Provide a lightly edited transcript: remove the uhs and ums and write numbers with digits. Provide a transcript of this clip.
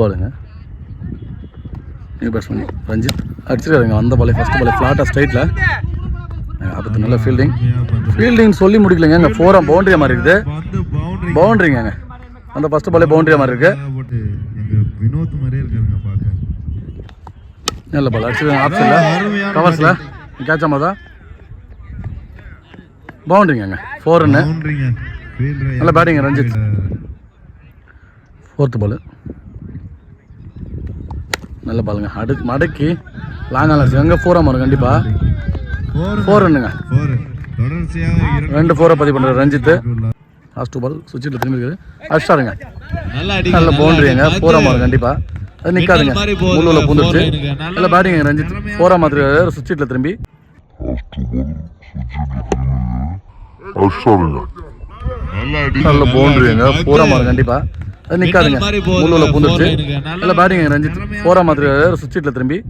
பாருங்க new batsman Ranjith அடிச்சிருக்காருங்க. அந்த பால் first ball ஃப்ளாட்டாக ஸ்ட்ரைட்டில் அப்போ நல்ல ஃபீல்டிங் சொல்லி முடிக்கலைங்க. இங்கே 4 பவுண்டரியாக மாதிரி இருக்குது. பவுண்டரிங்க அந்த ஃபர்ஸ்ட் பாலே பவுண்டரியாக மாதிரி இருக்குது. நல்ல பால் அடிச்சிருக்காங்க. ஆப்ஷனில் கவர்ஸில் கேட்ச் ஆமாதா பவுண்டரிங்க 4 ரன்னு. நல்ல பேட்டிங் ரஞ்சித். 4th பால் நல்ல பாலுங்க மடக்கி லாங் ஆலர்ஸ் எங்கே 4 வரும் கண்டிப்பாக 4 ரன்னுங்க. 2 4 பதிவு பண்ணுற ரஞ்சித். லாஸ்ட் 2 பால் சுவிட்சில் திரும்பி இருக்குது. அடிச்சாருங்க நல்ல பவுண்டரிங்க 4 வரும் கண்டிப்பாக. அது நிற்காதுங்க முள்ளில் பூந்துருச்சு. நல்ல பேட்டிங் ரஞ்சித் 4 மாதிரி சுவிட்சில் திரும்பி நல்ல பவுண்டரிங்க 4 வரும் கண்டிப்பாக. அது நிற்காதுங்க முள்ளில் பூந்துருச்சு. நல்ல பேட்டிங் ரஞ்சித் 4 மாதிரி சுவிட்சில் திரும்பி